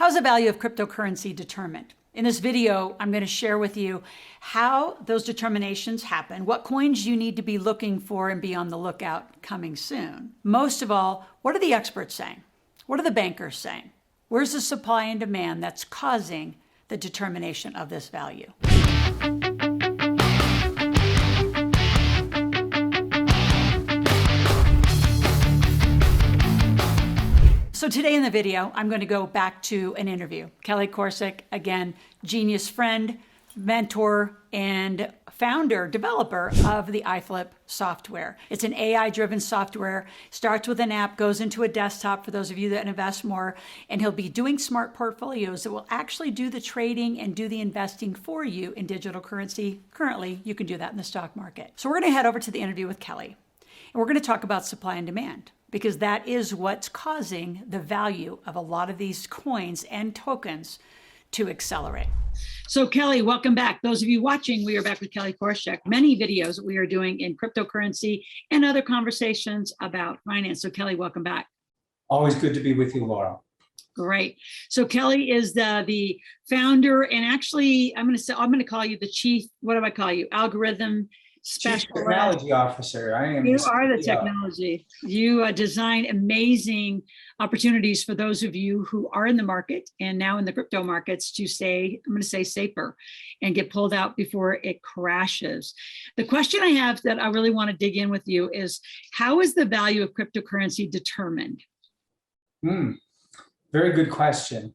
How's the value of cryptocurrency determined? In this video, I'm going to share with you how those determinations happen, what coins you need to be looking for and be on the lookout coming soon. Most of all, what are the experts saying? What are the bankers saying? Where's the supply and demand that's causing the determination of this value? So today in the video, I'm going to go back to an interview. Kelly Korshak, again, genius friend, mentor, and founder, developer of the iFlip software. It's an AI-driven software, starts with an app, goes into a desktop for those of you that invest more, and he'll be doing smart portfolios that will actually do the trading and do the investing for you in digital currency. Currently, you can do that in the stock market. So we're going to head over to the interview with Kelly, and we're going to talk about supply and demand, because that is what's causing the value of a lot of these coins and tokens to accelerate. So Kelly, welcome back. Those of you watching, we are back with Kelly Korshak. Many videos that we are doing in cryptocurrency and other conversations about finance. So Kelly, welcome back. Always good to be with you, Laura. Great. So Kelly is the founder, and actually I'm going to call you the chief, what do I call you? Algorithm Chief Technology Officer. I am. You are the technology. You design amazing opportunities for those of you who are in the market and now in the crypto markets to stay, I'm going to say, safer and get pulled out before it crashes. The question I have that I really want to dig in with you is, how is the value of cryptocurrency determined? Very good question.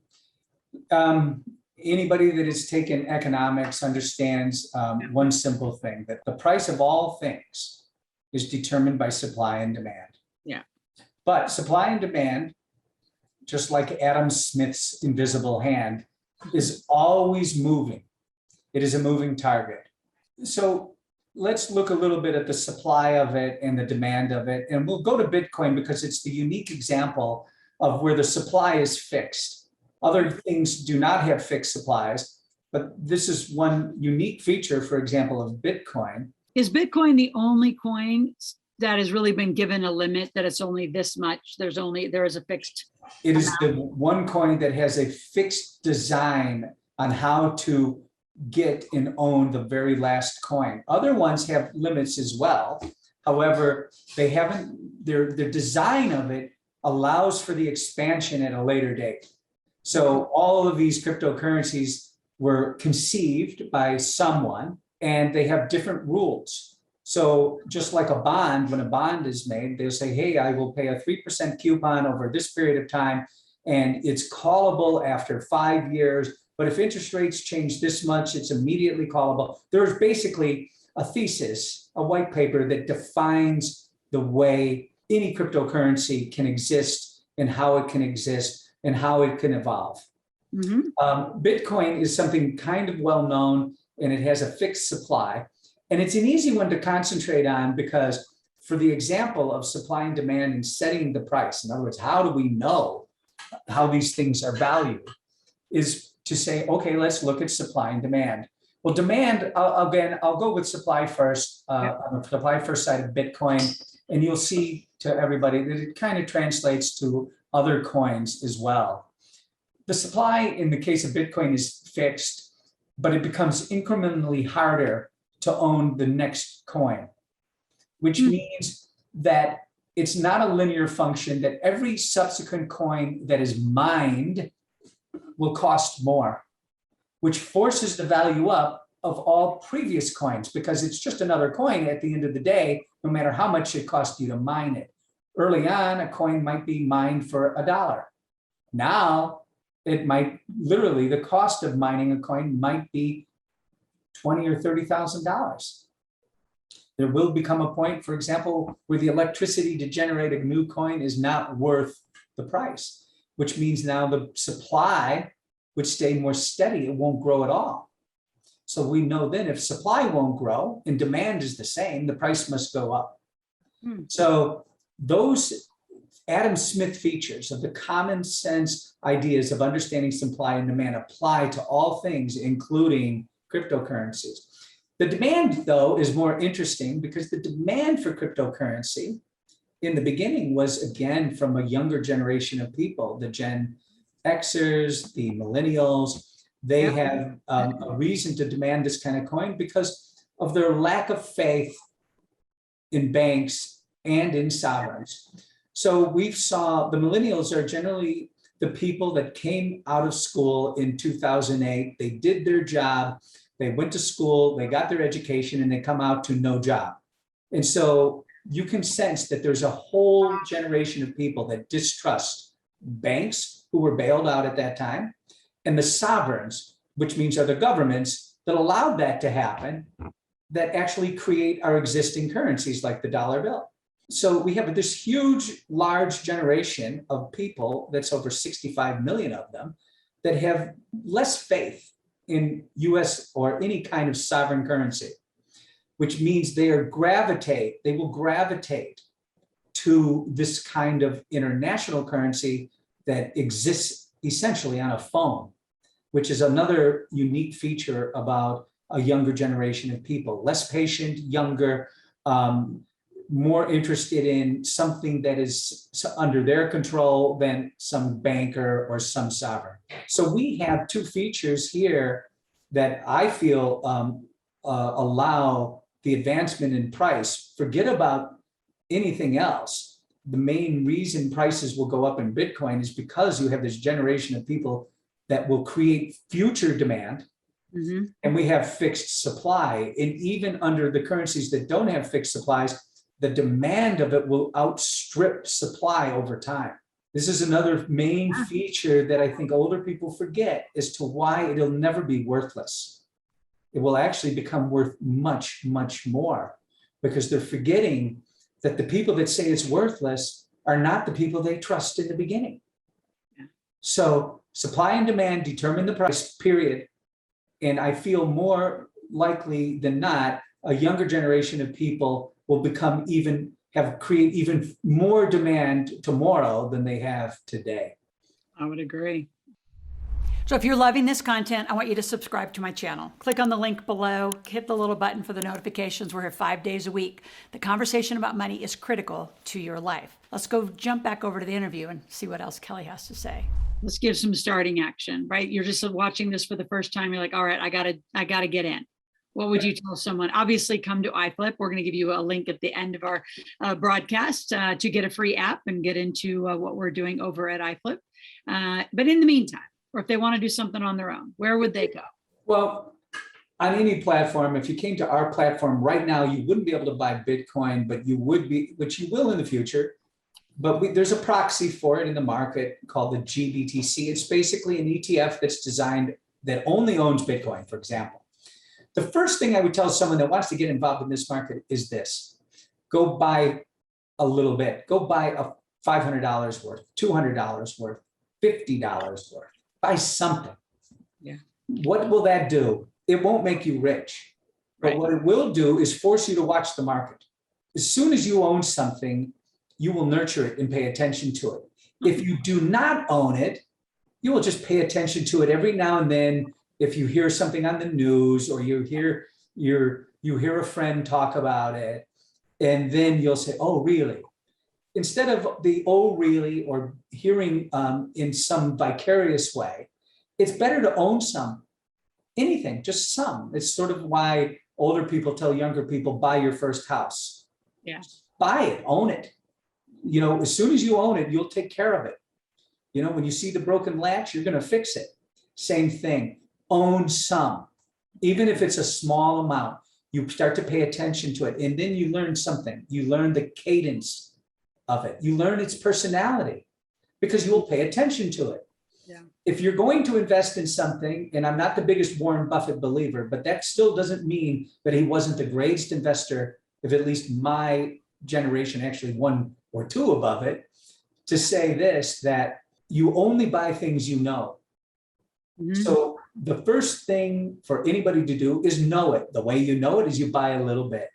Anybody that has taken economics understands one simple thing, that the price of all things is determined by supply and demand. Yeah. But supply and demand, just like Adam Smith's invisible hand, is always moving. It is a moving target. So let's look a little bit at the supply of it and the demand of it. And we'll go to Bitcoin because it's the unique example of where the supply is fixed. Other things do not have fixed supplies, but this is one unique feature, for example, of Bitcoin. Is Bitcoin the only coin that has really been given a limit, that it's only this much? There is a fixed It is the one coin that has a fixed design on how to get and own the very last coin. Other ones have limits as well. However, they haven't, their design of it allows for the expansion at a later date. So all of these cryptocurrencies were conceived by someone, and they have different rules. So just like a bond, when a bond is made, they'll say, hey, I will pay a 3% coupon over this period of time, and it's callable after 5 years. But if interest rates change this much, it's immediately callable. There's basically a thesis, a white paper that defines the way any cryptocurrency can exist and how it can exist and how it can evolve. Bitcoin is something kind of well known, and it has a fixed supply. And it's an easy one to concentrate on because for the example of supply and demand and setting the price, in other words, how do we know how these things are valued, is to say, okay, let's look at supply and demand. Well, demand, again, I'll go with supply first, on the supply first side of Bitcoin, and you'll see to everybody that it kind of translates to other coins as well. The supply in the case of Bitcoin is fixed, but it becomes incrementally harder to own the next coin, which means that it's not a linear function, that every subsequent coin that is mined will cost more, which forces the value up of all previous coins, because it's just another coin at the end of the day, no matter how much it cost you to mine it. Early on, a coin might be mined for $1. Now, it might literally, the cost of mining a coin might be $20,000 or $30,000. There will become a point, for example, where the electricity to generate a new coin is not worth the price, which means now the supply would stay more steady. It won't grow at all. So we know then if supply won't grow and demand is the same, the price must go up. So those Adam Smith features of the common sense ideas of understanding supply and demand apply to all things, including cryptocurrencies. The demand, though, is more interesting because the demand for cryptocurrency in the beginning was, again, from a younger generation of people, the Gen Xers, the millennials, they Yeah. have a reason to demand this kind of coin because of their lack of faith in banks and in sovereigns. So we saw the millennials are generally the people that came out of school in 2008. They did their job, they went to school, they got their education, and they come out to no job. And so you can sense that there's a whole generation of people that distrust banks who were bailed out at that time, and the sovereigns, which means are the governments that allowed that to happen, that actually create our existing currencies like the dollar bill. So we have this huge, large generation of people, that's over 65 million of them, that have less faith in US or any kind of sovereign currency, which means they will gravitate to this kind of international currency that exists essentially on a phone, which is another unique feature about a younger generation of people, less patient, younger, more interested in something that is under their control than some banker or some sovereign. So we have two features here that I feel allow the advancement in price. Forget about anything else. The main reason prices will go up in Bitcoin is because you have this generation of people that will create future demand. Mm-hmm. And we have fixed supply. And even under the currencies that don't have fixed supplies, the demand of it will outstrip supply over time. This is another main feature that I think older people forget as to why it'll never be worthless. It will actually become worth much, much more, because they're forgetting that the people that say it's worthless are not the people they trust in the beginning. Yeah. So supply and demand determine the price, period. And I feel more likely than not, a younger generation of people will create even more demand tomorrow than they have today. I would agree. So if you're loving this content, I want you to subscribe to my channel. Click on the link below, hit the little button for the notifications. We're here 5 days a week. The conversation about money is critical to your life. Let's go jump back over to the interview and see what else Kelly has to say. Let's give some starting action, right? You're just watching this for the first time. You're like, all right, I gotta get in. What would you tell someone? Obviously, come to iFlip. We're going to give you a link at the end of our broadcast to get a free app and get into what we're doing over at iFlip. But in the meantime, or if they want to do something on their own, where would they go? Well, on any platform, if you came to our platform right now, you wouldn't be able to buy Bitcoin, but you would be, which you will in the future. But there's a proxy for it in the market called the GBTC. It's basically an ETF that's designed, that only owns Bitcoin, for example. The first thing I would tell someone that wants to get involved in this market is this: go buy a little bit, go buy a $500 worth, $200 worth, $50 worth, buy something. Yeah. What will that do? It won't make you rich, but what it will do is force you to watch the market. As soon as you own something, you will nurture it and pay attention to it. If you do not own it, you will just pay attention to it every now and then. If you hear something on the news, or you hear a friend talk about it, and then you'll say, oh, really? Instead of the oh, really, or hearing in some vicarious way, it's better to own anything, just some. It's sort of why older people tell younger people, buy your first house. Yeah. Buy it, own it. You know, as soon as you own it, you'll take care of it. You know, when you see the broken latch, you're going to fix it. Same thing. Own some, even if it's a small amount. You start to pay attention to it, and then you learn something. You learn the cadence of it. You learn its personality, because you will pay attention to it. Yeah. If you're going to invest in something, and I'm not the biggest Warren Buffett believer, but that still doesn't mean that he wasn't the greatest investor of at least my generation, actually one or two above it, to say this, that you only buy things you know. Mm-hmm. So the first thing for anybody to do is know it. The way you know it is you buy a little bit.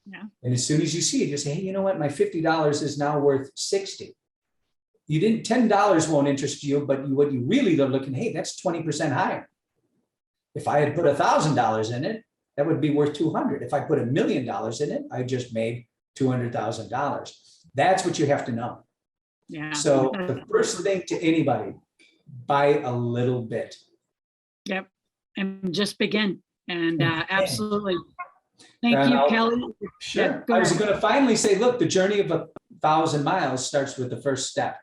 Yeah. And as soon as you see it, you say, hey, you know what? My $50 is now worth $60. You didn't, $10 won't interest you, but what you really are looking, hey, that's 20% higher. If I had put $1,000 in it, that would be worth 200. If I put $1 million in it, I just made $200,000. That's what you have to know. Yeah. So the first thing to anybody, by a little bit. Yep. And just begin. And absolutely. Thank And you, I'll- Kelly. Sure. Yeah, go I was ahead. going to finally say, look, the journey of 1,000 miles starts with the first step.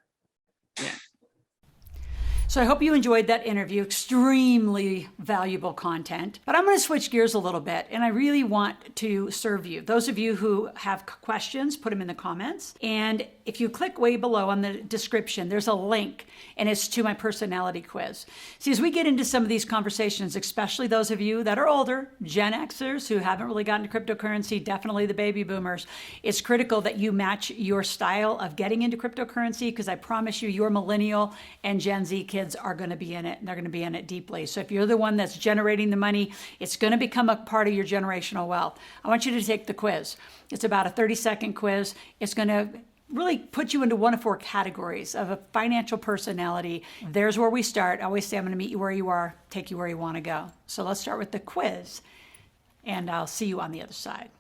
So I hope you enjoyed that interview. Extremely valuable content. But I'm going to switch gears a little bit, and I really want to serve you. Those of you who have questions, put them in the comments. And if you click way below on the description, there's a link, and it's to my personality quiz. See, as we get into some of these conversations, especially those of you that are older, Gen Xers who haven't really gotten to cryptocurrency, definitely the baby boomers, it's critical that you match your style of getting into cryptocurrency, because I promise you, your millennial and Gen Z kids are going to be in it, and they're going to be in it deeply. So if you're the one that's generating the money, it's going to become a part of your generational wealth. I want you to take the quiz. It's about a 30-second quiz. It's going to really put you into one of 4 categories of a financial personality. There's where we start. I always say I'm going to meet you where you are, take you where you want to go. So let's start with the quiz, and I'll see you on the other side.